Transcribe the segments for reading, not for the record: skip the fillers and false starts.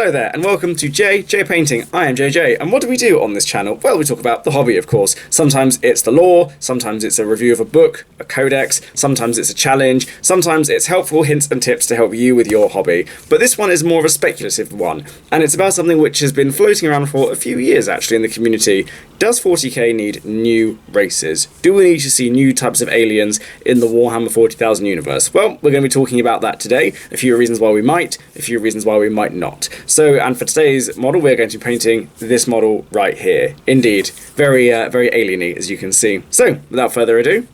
Hello there, and welcome to J Painting. I am JJ, and what do we do on this channel? Well, we talk about the hobby, of course. Sometimes it's the lore, sometimes it's a review of a book, a codex, sometimes it's a challenge, sometimes it's helpful hints and tips to help you with your hobby. But this one is more of a speculative one, and it's about something which has been floating around for a few years actually in the community. Does 40k need new races? Do we need to see new types of aliens in the Warhammer 40,000 universe? Well, we're going to be talking about that today. A few reasons why we might, a few reasons why we might not. So, and for today's model, we're going to be painting this model right here. Indeed, very alien-y, as you can see. So, without further ado,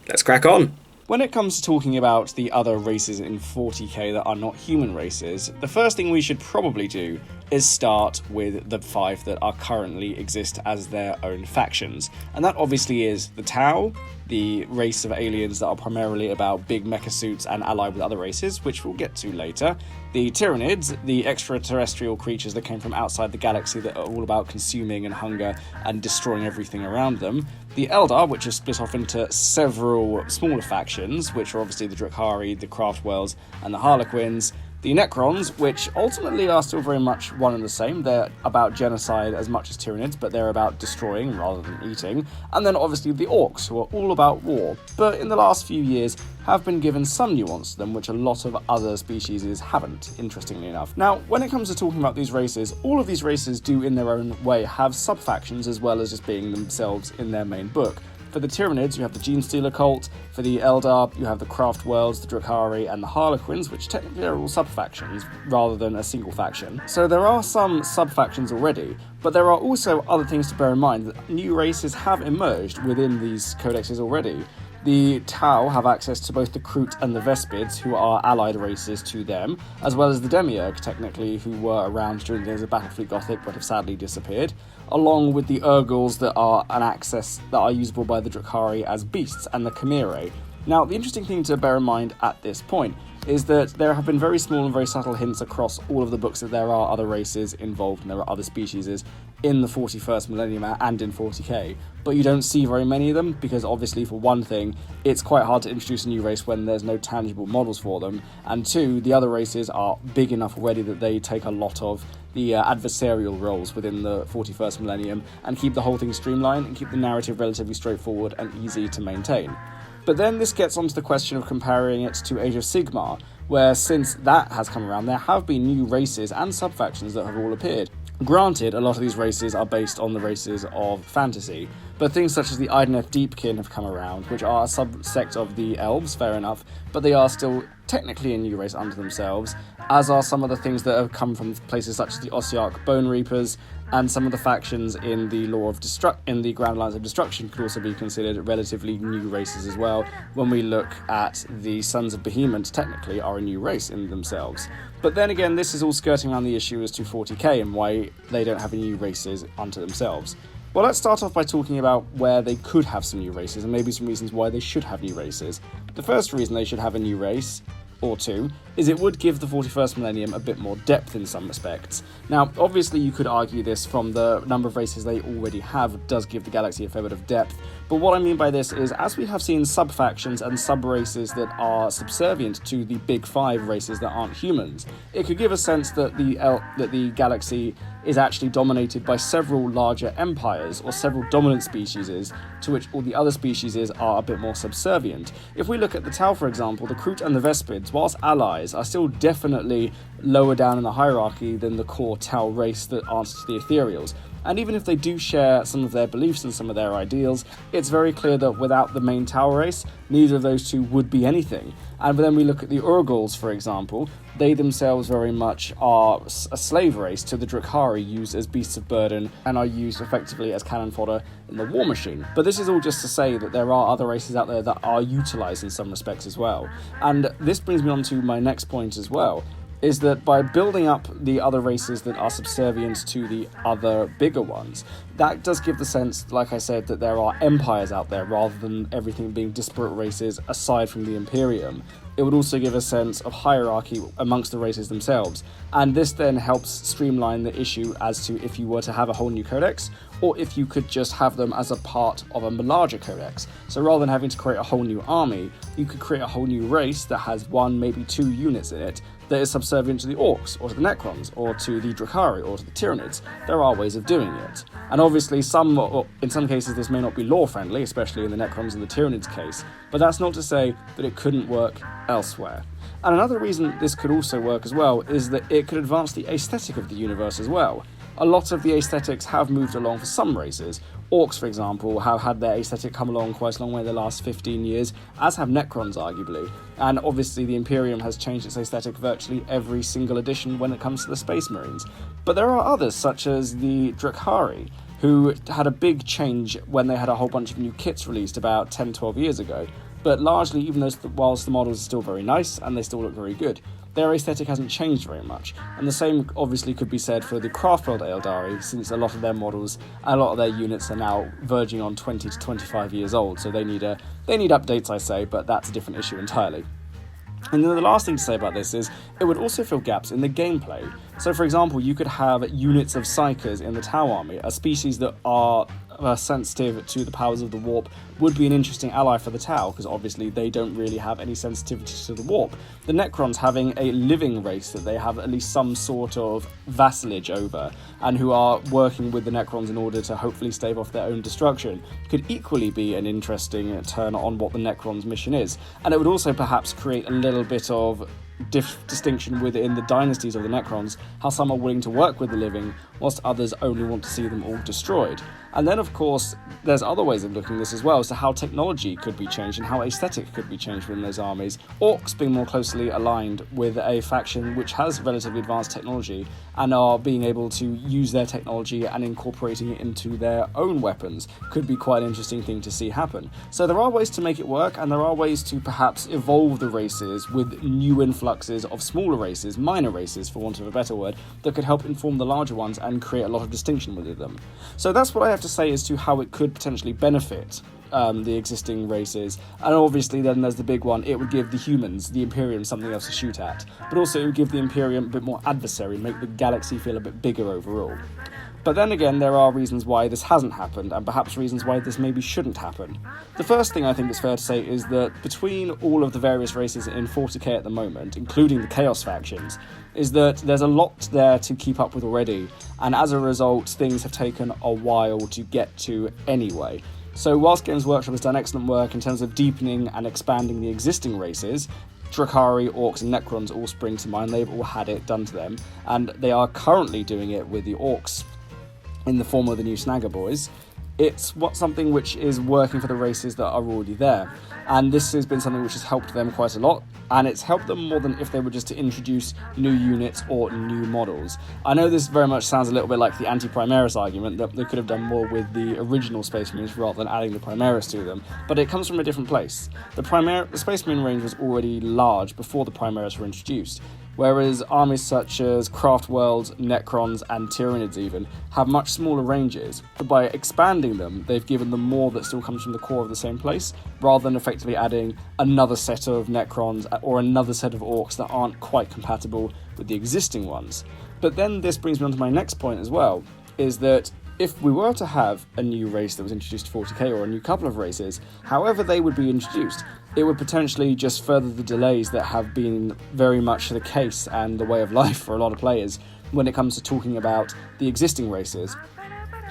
let's crack on. When it comes to talking about the other races in 40k that are not human races, the first thing we should probably do is start with the 5 that are currently exist as their own factions. And that obviously is the Tau, the race of aliens that are primarily about big mecha suits and allied with other races, which we'll get to later. The Tyranids, the extraterrestrial creatures that came from outside the galaxy that are all about consuming and hunger and destroying everything around them. The Eldar, which is split off into several smaller factions, which are obviously the Drukhari, the Craftwells, and the Harlequins. The Necrons, which ultimately are still very much one and the same. They're about genocide as much as Tyranids, but they're about destroying rather than eating. And then obviously the Orcs, who are all about war, but in the last few years have been given some nuance to them, which a lot of other species haven't, interestingly enough. Now, when it comes to talking about these races, all of these races do in their own way have sub-factions as well as just being themselves in their main book. For the Tyranids, you have the Genestealer cult. For the Eldar, you have the Craftwells, the Drukhari, and the Harlequins, which technically are all sub-factions rather than a single faction. So there are some sub-factions already, but there are also other things to bear in mind. That new races have emerged within these codexes already. The Tau have access to both the Kroot and the Vespids, who are allied races to them, as well as the Demiurge, technically, who were around during the days of Battlefleet Gothic but have sadly disappeared, along with the Urgals that are usable by the Drukhari as beasts, and the Chimerae. Now, the interesting thing to bear in mind at this point is that there have been very small and very subtle hints across all of the books that there are other races involved and there are other species in the 41st millennium and in 40k, but you don't see very many of them because obviously, for one thing, it's quite hard to introduce a new race when there's no tangible models for them, and two, the other races are big enough already that they take a lot of the adversarial roles within the 41st millennium and keep the whole thing streamlined and keep the narrative relatively straightforward and easy to maintain. But then this gets onto the question of comparing it to Age of Sigmar, where since that has come around, there have been new races and sub-factions that have all appeared. Granted, a lot of these races are based on the races of fantasy, but things such as the Idoneth Deepkin have come around, which are a subsect of the Elves, fair enough, but they are still technically a new race unto themselves, as are some of the things that have come from places such as the Ossiarch Bone Reapers, and some of the factions in the in the Grand Alliance of Destruction could also be considered relatively new races as well. When we look at the Sons of Behemoth, technically are a new race in themselves. But then again, this is all skirting around the issue as to 40k and why they don't have any new races unto themselves. Well, let's start off by talking about where they could have some new races and maybe some reasons why they should have new races. The first reason they should have a new race, or two, is it would give the 41st millennium a bit more depth in some respects. Now, obviously you could argue this from the number of races they already have does give the galaxy a fair bit of depth, but what I mean by this is, as we have seen sub-factions and sub-races that are subservient to the big 5 races that aren't humans, it could give a sense that the galaxy is actually dominated by several larger empires or several dominant species to which all the other species are a bit more subservient. If we look at the Tau, for example, the Kroot and the Vespids, whilst allies, are still definitely lower down in the hierarchy than the core Tau race that answers to the Ethereals. And even if they do share some of their beliefs and some of their ideals, it's very clear that without the main Tau race, neither of those two would be anything. And then we look at the Urgals, for example, they themselves very much are a slave race to the Drukhari, used as beasts of burden and are used effectively as cannon fodder in the war machine. But this is all just to say that there are other races out there that are utilised in some respects as well. And this brings me on to my next point as well, is that by building up the other races that are subservient to the other bigger ones, that does give the sense, like I said, that there are empires out there rather than everything being disparate races aside from the Imperium. It would also give a sense of hierarchy amongst the races themselves, and this then helps streamline the issue as to if you were to have a whole new codex, or if you could just have them as a part of a larger codex. So rather than having to create a whole new army, you could create a whole new race that has 1, maybe 2 units in it that is subservient to the Orcs, or to the Necrons, or to the Drukhari, or to the Tyranids. There are ways of doing it. And obviously, in some cases, this may not be lore-friendly, especially in the Necrons and the Tyranids case, but that's not to say that it couldn't work elsewhere. And another reason this could also work as well is that it could advance the aesthetic of the universe as well. A lot of the aesthetics have moved along for some races. Orcs, for example, have had their aesthetic come along quite a long way in the last 15 years, as have Necrons, arguably. And obviously the Imperium has changed its aesthetic virtually every single edition when it comes to the Space Marines. But there are others, such as the Drukhari, who had a big change when they had a whole bunch of new kits released about 10-12 years ago. But largely, even though whilst the models are still very nice and they still look very good, their aesthetic hasn't changed very much. And the same obviously could be said for the Craftworld Eldari, since a lot of their models and a lot of their units are now verging on 20 to 25 years old, so they need updates, I say, but that's a different issue entirely. And then the last thing to say about this is, it would also fill gaps in the gameplay. So for example, you could have units of Psykers in the Tau army, a species that are sensitive to the powers of the warp, would be an interesting ally for the Tau, because obviously they don't really have any sensitivity to the warp. The Necrons, having a living race that they have at least some sort of vassalage over, and who are working with the Necrons in order to hopefully stave off their own destruction, could equally be an interesting turn on what the Necrons' mission is. And it would also perhaps create a little bit of distinction within the dynasties of the Necrons, how some are willing to work with the living, whilst others only want to see them all destroyed. And then, of course, there's other ways of looking at this as well, as to how technology could be changed and how aesthetic could be changed within those armies. Orcs being more closely aligned with a faction which has relatively advanced technology and are being able to use their technology and incorporating it into their own weapons could be quite an interesting thing to see happen. So there are ways to make it work, and there are ways to perhaps evolve the races with new influxes of smaller races, minor races for want of a better word, that could help inform the larger ones and create a lot of distinction within them. So that's what I have to say as to how it could potentially benefit the existing races. And obviously then there's the big one, it would give the humans, the Imperium, something else to shoot at, but also it would give the Imperium a bit more adversary and make the galaxy feel a bit bigger overall. But then again, there are reasons why this hasn't happened, and perhaps reasons why this maybe shouldn't happen. The first thing I think it's fair to say is that between all of the various races in 40k at the moment, including the Chaos factions, is that there's a lot there to keep up with already, and as a result, things have taken a while to get to anyway. So whilst Games Workshop has done excellent work in terms of deepening and expanding the existing races, Drukhari, Orcs and Necrons all spring to mind. They've all had it done to them, and they are currently doing it with the Orcs in the form of the new Snagger Boys. It's something which is working for the races that are already there, and this has been something which has helped them quite a lot, and it's helped them more than if they were just to introduce new units or new models. I know this very much sounds a little bit like the anti-Primaris argument, that they could have done more with the original Space Marines rather than adding the Primaris to them, but it comes from a different place. The Space Marine range was already large before the Primaris were introduced, whereas armies such as Craftworlds, Necrons and Tyranids even have much smaller ranges, but by expanding them, they've given them more that still comes from the core of the same place, rather than effectively adding another set of Necrons or another set of Orcs that aren't quite compatible with the existing ones. But then this brings me on to my next point as well, is that if we were to have a new race that was introduced to 40k, or a new couple of races, however they would be introduced, it would potentially just further the delays that have been very much the case and the way of life for a lot of players when it comes to talking about the existing races.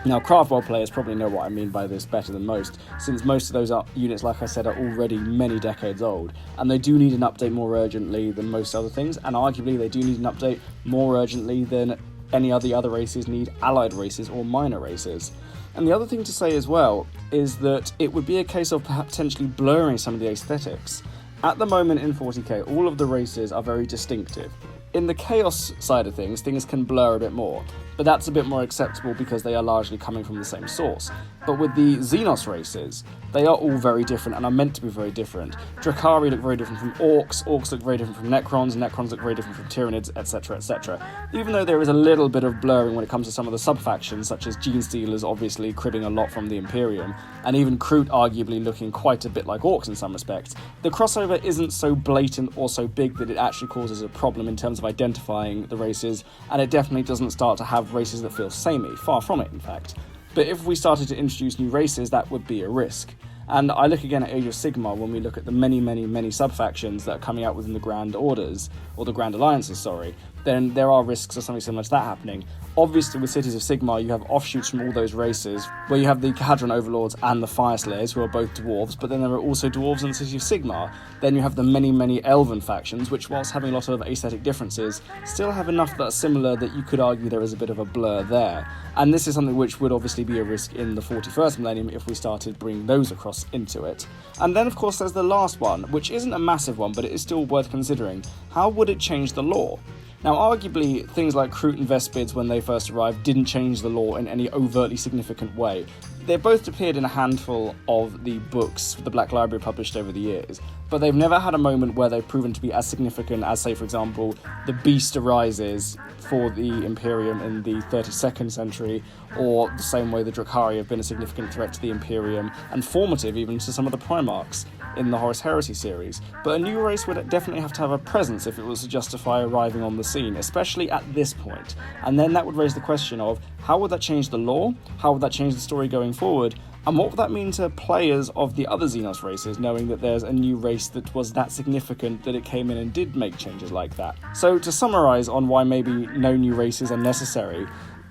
Now, Craftworld players probably know what I mean by this better than most, since most of those units, like I said, are already many decades old, and they do need an update more urgently than most other things, and arguably they do need an update more urgently than any of the other races need allied races or minor races. And the other thing to say as well is that it would be a case of potentially blurring some of the aesthetics. At the moment in 40k, all of the races are very distinctive. In the Chaos side of things can blur a bit more, but that's a bit more acceptable because they are largely coming from the same source. But with the Xenos races, they are all very different and are meant to be very different. Drukhari look very different from Orcs, Orcs look very different from Necrons, Necrons look very different from Tyranids, etc, etc. Even though there is a little bit of blurring when it comes to some of the sub-factions, such as Genestealers obviously cribbing a lot from the Imperium, and even Kroot arguably looking quite a bit like Orcs in some respects, the crossover isn't so blatant or so big that it actually causes a problem in terms of identifying the races, and it definitely doesn't start to have races that feel samey, far from it in fact. but if we started to introduce new races, that would be a risk. And I look again at Age of Sigmar when we look at the many sub-factions that are coming out within the Grand Orders, or the Grand Alliances, sorry, then there are risks of something similar to that happening. Obviously, with Cities of Sigmar, you have offshoots from all those races, where you have the Khadron Overlords and the Fyreslayers, who are both dwarves, but then there are also dwarves in the City of Sigmar. Then you have the many elven factions, which, whilst having a lot of aesthetic differences, still have enough that are similar that you could argue there is a bit of a blur there. And this is something which would obviously be a risk in the 41st millennium if we started bringing those across into it. And then, of course, there's the last one, which isn't a massive one, but it is still worth considering. How would it change the lore? Now, arguably, things like Kroot and Vespids, when they first arrived, didn't change the lore in any overtly significant way. They both appeared in a handful of the books the Black Library published over the years, but they've never had a moment where they've proven to be as significant as, say, for example, the Beast arises for the Imperium in the 32nd century, or the same way the Drukhari have been a significant threat to the Imperium, and formative even to some of the Primarchs in the Horus Heresy series. But a new race would definitely have to have a presence if it was to justify arriving on the scene, especially at this point. And then that would raise the question of, how would that change the lore? How would that change the story going forward? And what would that mean to players of the other Xenos races, knowing that there's a new race that was that significant that it came in and did make changes like that? So to summarise on why maybe no new races are necessary,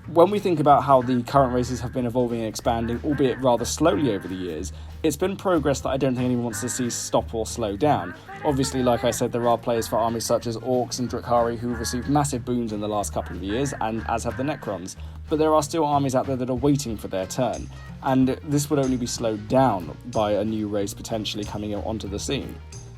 when we think about how the current races have been evolving and expanding, albeit rather slowly over the years, it's been progress that I don't think anyone wants to see stop or slow down. Obviously, like I said, there are players for armies such as Orcs and Drukhari who've received massive boons in the last couple of years, and as have the Necrons. But there are still armies out there that are waiting for their turn, and this would only be slowed down by a new race potentially coming onto the scene.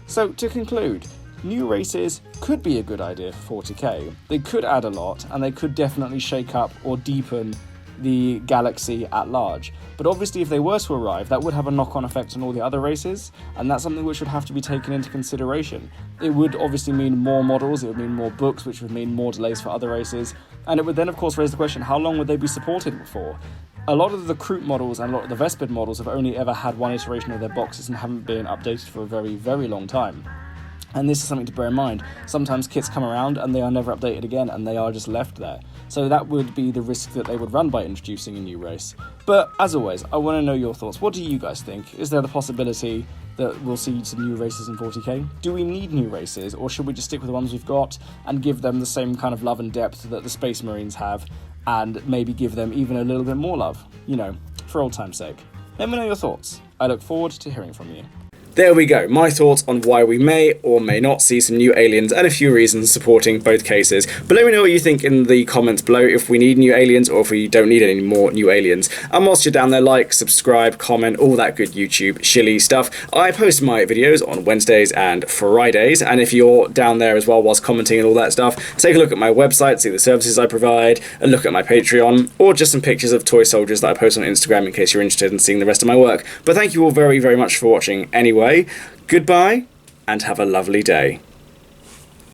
So, to conclude, new races could be a good idea for 40k. They could add a lot, and they could definitely shake up or deepen the galaxy at large. But obviously, if they were to arrive, that would have a knock-on effect on all the other races, and that's something which would have to be taken into consideration. It would obviously mean more models, it would mean more books, which would mean more delays for other races, and it would then, of course, raise the question, how long would they be supported for? A lot of the Kroot models and a lot of the Vespid models have only ever had one iteration of their boxes and haven't been updated for a very long time. And this is something to bear in mind. Sometimes kits come around and they are never updated again and they are just left there. So that would be the risk that they would run by introducing a new race. But as always, I want to know your thoughts. What do you guys think? Is there the possibility that we'll see some new races in 40k? Do we need new races, or should we just stick with the ones we've got and give them the same kind of love and depth that the Space Marines have, and maybe give them even a little bit more love, for old time's sake? Let me know your thoughts. I look forward to hearing from you. There we go, my thoughts on why we may or may not see some new aliens and a few reasons supporting both cases. But let me know what you think in the comments below, if we need new aliens or if we don't need any more new aliens. And whilst you're down there, like, subscribe, comment, all that good YouTube shilly stuff. I post my videos on Wednesdays and Fridays, and if you're down there as well whilst commenting and all that stuff, take a look at my website, see the services I provide, and look at my Patreon, or just some pictures of toy soldiers that I post on Instagram in case you're interested in seeing the rest of my work. But thank you all very much for watching anyway. Goodbye, and have a lovely day.